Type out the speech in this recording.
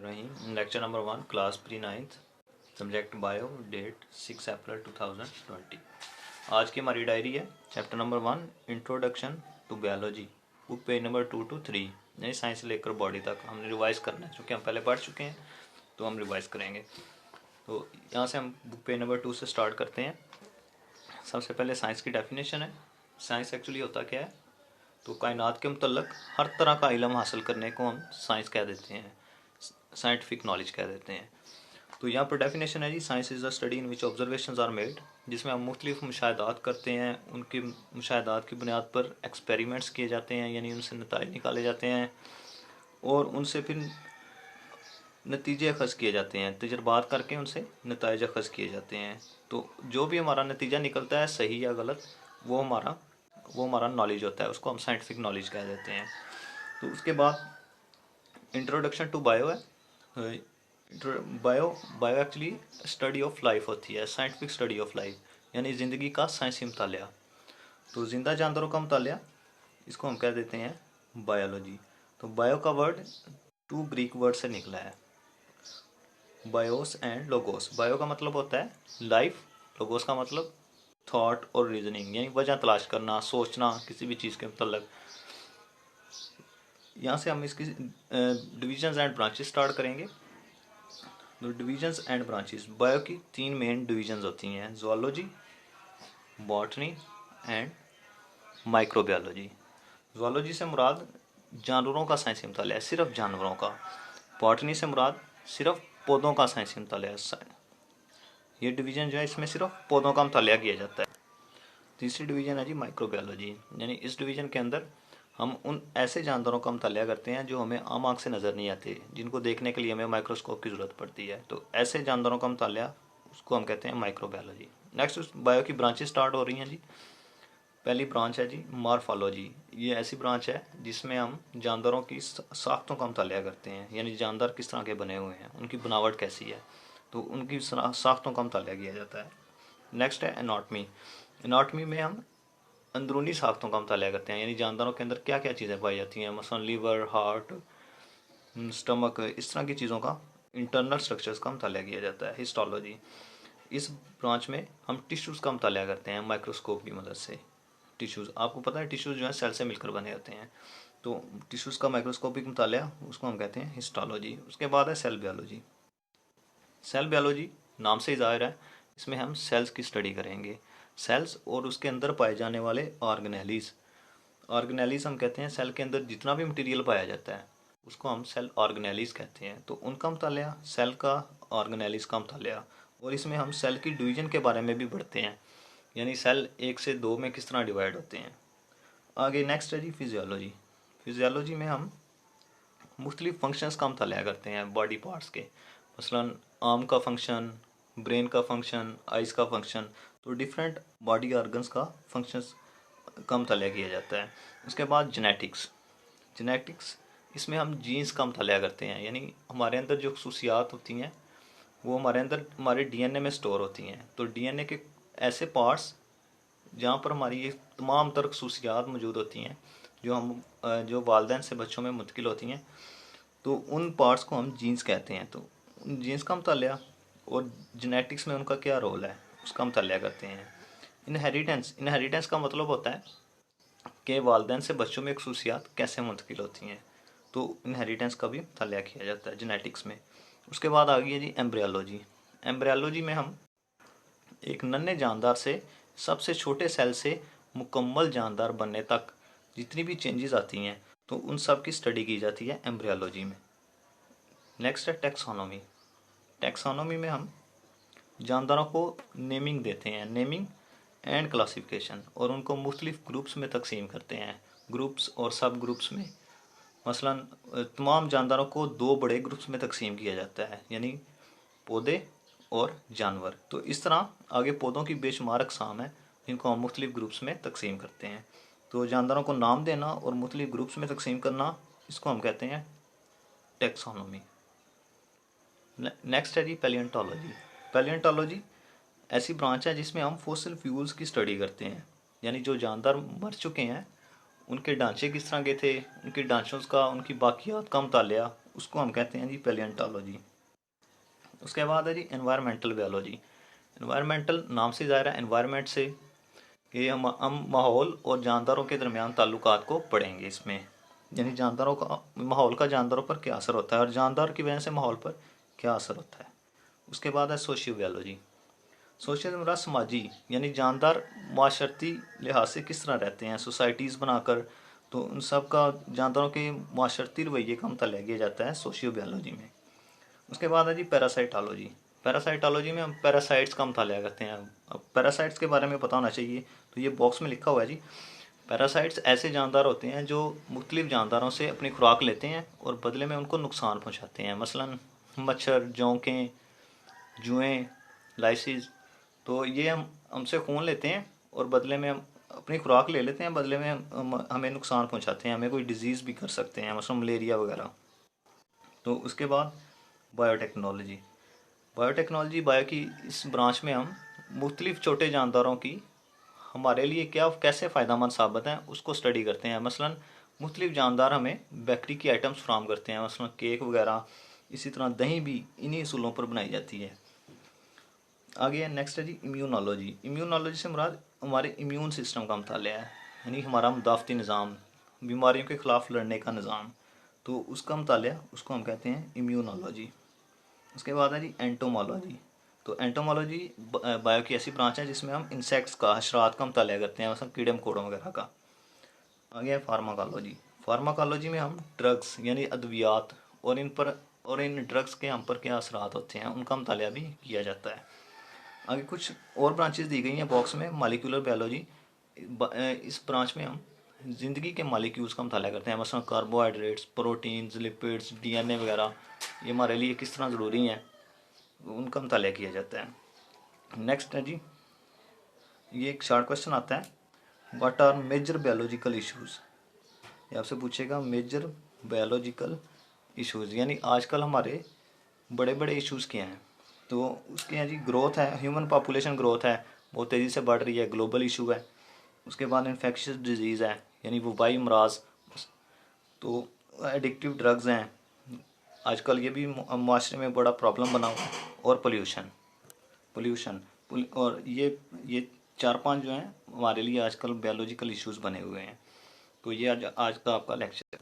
बिस्मिल्लाहिर्रहमानिर्रहीम। Lecture number 1, class pre ninth, subject bio, date 6 April 2020। आज की हमारी डायरी है chapter number 1, introduction to biology, book page number 2 to 3, यानी science से लेकर बॉडी तक हमने रिवाइज करना है, क्योंकि हम पहले पढ़ चुके हैं तो हम रिवाइज करेंगे। तो यहाँ से हम बुक पेज नंबर 2 से स्टार्ट करते हैं। सबसे पहले साइंस की डेफिनेशन है। साइंस एक्चुअली होता क्या है? तो कायनात के मुतल्लक हर तरह का इल्म हासिल करने को हम साइंस कह देते हैं, साइंटिफिक नॉलेज कह देते हैं। तो यहाँ पर डेफिनेशन है जी, science is the study in which observations are made, जिसमें हम मुख्तलिफ मुशाहदात करते हैं, उनके मुशाहदात की बुनियाद पर एक्सपेरिमेंट्स किए जाते हैं, यानी उनसे नतीजे निकाले जाते हैं और उनसे फिर नतीजे अखज़ किए जाते हैं, तजर्बात करके उनसे नतीजे अखज़ किए जाते हैं। तो जो भी हमारा नतीजा निकलता है, सही या गलत, वो हमारा नॉलेज होता है, उसको हम साइंटिफिक नॉलेज कह देते हैं। तो उसके बाद इंट्रोडक्शन टू बायो है। Bio actually study of life होती है, साइंटिफिक स्टडी ऑफ लाइफ, यानी ज़िंदगी का साइंसी मुतालिया। तो जिंदा जानवरों का मुतालिया, इसको हम कह देते हैं बायोलॉजी। तो बायो का वर्ड 2 ग्रीक वर्ड से निकला है, बायोस एंड लोगोस। बायो का मतलब होता है लाइफ, लोगोस का मतलब थॉट और रीजनिंग, यानी वजह तलाश करना, सोचना किसी भी चीज़ के मतलब। यहाँ से हम इसकी डिविजन्स एंड ब्रांचेस स्टार्ट करेंगे। तो डिविजन्स एंड ब्रांचेस, बायो की 3 मेन डिविजन्स होती हैं, zoology, botany and microbiology. Zoology से मुराद जानवरों का साइंसी मुतालिया है, सिर्फ जानवरों का। बॉटनी से मुराद सिर्फ पौधों का साइंसी मुतालिया है। ये डिवीज़न जो है, इसमें सिर्फ पौधों का मुतालिया किया जाता है। तीसरी डिवीज़न है जी माइक्रोबायोलॉजी, यानी इस डिवीज़न के अंदर हम उन ऐसे जानवरों का मुतालिया करते हैं जो हमें आम आँख से नज़र नहीं आते, जिनको देखने के लिए हमें माइक्रोस्कोप की ज़रूरत पड़ती है। तो ऐसे जानवरों का मुतालिया, उसको हम कहते हैं माइक्रोबायोलॉजी। नेक्स्ट बायो की ब्रांचेस स्टार्ट हो रही हैं जी। पहली ब्रांच है जी मॉर्फोलॉजी। ये ऐसी ब्रांच है जिसमें हम जानवरों की साख्तों का मुतालिया करते हैं, यानी जानवर किस तरह के बने हुए हैं, उनकी बनावट कैसी है, तो उनकी साख्तों का मुतालिया किया जाता है। नेक्स्ट है एनाटमी। एनाटमी में हम अंदरूनी साख्तों का मुतालिया करते हैं, यानी जानवरों के अंदर क्या क्या चीज़ें पाई जाती हैं, मसलन लीवर, हार्ट, स्टमक, इस तरह की चीज़ों का इंटरनल स्ट्रक्चर्स का मुतालिया किया जाता है। हिस्टोलॉजी, इस ब्रांच में हम टिश्यूज़ का मुतालिया करते हैं माइक्रोस्कोप की मदद से। टिश्यूज़, आपको पता है टिश्यूज़ जो है सेल से मिलकर बने होते हैं, तो टिश्यूज़ का माइक्रोस्कोपिक मुतालिया, उसको हम कहते हैं हिस्टोलॉजी। उसके बाद है सेल बायोलॉजी। सेल बायोलॉजी नाम से ही ज़ाहिर है, इसमें हम सेल्स की स्टडी करेंगे, सेल्स और उसके अंदर पाए जाने वाले ऑर्गेनेलीज़। ऑर्गेनेलीज़ हम कहते हैं सेल के अंदर जितना भी मटेरियल पाया जाता है, उसको हम सेल ऑर्गेनेलीज़ कहते हैं। तो उनका मुतालिया, सेल का, ऑर्गेनेलीज़ का मुतालिया, और इसमें हम सेल की डिवीज़न के बारे में भी पढ़ते हैं, यानी सेल 1 से 2 में किस तरह डिवाइड होते हैं। आगे नेक्स्ट है जी फिजियोलॉजी। फिजियोलॉजी में हम मुख्तलिफ फंक्शंस का मुतालिया करते हैं बॉडी पार्ट्स के, मसलन आर्म का फंक्शन, ब्रेन का फंक्शन, आइज़ का फंक्शन। तो डिफरेंट बॉडी ऑर्गन्स का फंक्शंस का मुतालिया किया जाता है। उसके बाद जेनेटिक्स। जेनेटिक्स, इसमें हम जीन्स का मुतालिया करते हैं, यानी हमारे अंदर जो खसूसियात होती हैं वो हमारे अंदर हमारे डीएनए में स्टोर होती हैं। तो डीएनए के ऐसे पार्ट्स जहाँ पर हमारी ये तमाम तर खसूसियात मौजूद होती हैं जो वालिदैन से बच्चों में मुंतकिल होती हैं, तो उन पार्ट्स को हम जीन्स कहते हैं। तो उन जीन्स का मुतालिया और जेनेटिक्स में उनका क्या रोल है, उसका मुतालिया करते हैं। इनहेरिटेंस का मतलब होता है कि वालिदैन से बच्चों में खसूसियात कैसे मुंतकिल होती हैं, तो इनहेरिटेंस का भी मुतालिया किया जाता है जेनेटिक्स में। उसके बाद आ गई है जी एम्ब्रियोलॉजी। एम्ब्रियोलॉजी में हम एक नन्हे जानदार से सबसे छोटे सेल से मुकम्मल जानदार बनने तक जितनी भी चेंजेस आती हैं, तो उन सब की स्टडी की जाती है एम्ब्रियोलॉजी में। नेक्स्ट है टैक्सोनॉमी। टैक्सोनॉमी में हम जानदारों को नेमिंग देते हैं, नेमिंग एंड क्लासिफिकेशन, और उनको मुख्तलिफ ग्रुप्स में तकसीम करते हैं, ग्रुप्स और सब ग्रुप्स में। मसलन तमाम जानदारों को 2 बड़े ग्रुप्स में तकसीम किया जाता है, यानी पौधे और जानवर। तो इस तरह आगे पौधों की बेशुमार अक़साम है, जिनको हम मुख्तलिफ ग्रुप्स में तकसीम करते हैं। तो जानदारों को नाम देना और मुख्तलिफ ग्रुप्स में तकसीम करना, इसको हम कहते हैं टैक्सोनॉमी। नेक्स्ट है जी पैलियोंटोलॉजी। पैलियोंटोलॉजी ऐसी ब्रांच है जिसमें हम फॉसिल फ्यूल्स की स्टडी करते हैं, यानी जो जानदार मर चुके हैं उनके ढांचे किस तरह के थे, उनके ढांचों का, उनकी बाकियात का मुतालिया, उसको हम कहते हैं जी पैलियोंटोलॉजी। उसके बाद है जी एनवायरमेंटल बायोलॉजी। एनवायरमेंटल नाम से ज़ाहिर है, एनवायरमेंट से ये हम माहौल और जानदारों के दरमियान ताल्लुकात को पढ़ेंगे इसमें, यानी जानदारों का माहौल का जानदारों पर क्या असर होता है और जानदार की वजह से माहौल पर क्या असर होता है। उसके बाद है सोशियो बायोलॉजी। सोशल मुराद समाजी, यानी जानदार माशरती लिहाज से किस तरह रहते हैं, सोसाइटीज़ बनाकर, तो उन सब का जानदारों के माशरती रवैये का मुताला किया जाता है सोशियो बायोलॉजी में। उसके बाद है जी पैरासाइटोलॉजी। पैरासाइटोलॉजी में हम पैरासाइट्स का मुताला करते हैं। अब पैरासाइट्स के बारे में पता होना चाहिए, तो ये बॉक्स में लिखा हुआ है जी। पैरासाइट्स ऐसे जानदार होते हैं जो मुख्तलिफ जानदारों से अपनी खुराक लेते हैं और बदले में उनको नुकसान पहुंचाते हैं, मसलन मच्छर, जोंकें, जुएँ, लाइसिस। तो ये हम हमसे खून लेते हैं और बदले में हम अपनी खुराक ले लेते हैं, बदले में हमें नुकसान पहुंचाते हैं, हमें कोई डिजीज़ भी कर सकते हैं, मसलन मलेरिया वगैरह। तो उसके बाद बायोटेक्नोलॉजी। बायोटेक्नोलॉजी बायो की इस ब्रांच में हम मुख्तलिफ छोटे जानदारों की हमारे लिए क्या कैसे फ़ायदेमंद साबित हैं उसको स्टडी करते हैं। मसलन मुख्तलिफ जानदार हमें बेकरी की आइटम्स फराहम करते हैं, मसलन केक वगैरह, इसी तरह दही भी इन्हीं असूलों पर बनाई जाती है। आगे नेक्स्ट है जी इम्यूनोलॉजी। इम्यूनोलॉजी से मुराद हमारे इम्यून सिस्टम का मुतालिया है, यानी हमारा मुदाफ़ती निज़ाम, बीमारियों के ख़िलाफ़ लड़ने का निज़ाम, तो उसका मुतालिया उसको हम कहते हैं इम्यूनोलॉजी। उसके बाद है जी एंटोमोलॉजी। तो एंटोमोलॉजी बायो की ऐसी ब्रांच है जिसमें हम इंसेक्ट्स का, हशरात का मुतालिया करते हैं, मतलब कीड़े मकोड़ों वगैरह का। आगे है फार्माकोलॉजी। फार्माकोलॉजी में हम ड्रग्स यानी अद्वियात और इन ड्रग्स के हम पर क्या असरात होते हैं उनका मुतालिया भी किया जाता है। आगे कुछ और ब्रांचेस दी गई हैं बॉक्स में। मॉलिक्यूलर बायोलॉजी, इस ब्रांच में हम ज़िंदगी के मॉलिक्यूल्स का मुताला करते हैं, मसलन कार्बोहाइड्रेट्स, प्रोटीन्स, लिपिड्स, डीएनए वगैरह, ये हमारे लिए किस तरह ज़रूरी हैं उनका मुताला किया जाता है। नेक्स्ट है जी, ये एक शॉर्ट क्वेश्चन आता है, what are major biological issues. ये आपसे पूछेगा मेजर बायोलॉजिकल इश्यूज़, यानी आजकल हमारे बड़े बड़े इश्यूज़ क्या हैं। तो उसके हैं जी ग्रोथ है, ह्यूमन पॉपुलेशन ग्रोथ है, बहुत तेज़ी से बढ़ रही है, ग्लोबल इशू है। उसके बाद इन्फेक्शियस डिजीज़ है, यानी वबाई अमराज। तो एडिक्टिव ड्रग्स हैं आजकल, ये भी माशरे में बड़ा प्रॉब्लम बना हुआ है। और पोल्यूशन और ये 4-5 जो हैं हमारे लिए आजकल बायोलॉजिकल इश्यूज़ बने हुए हैं। तो ये आज का आपका लेक्चर है।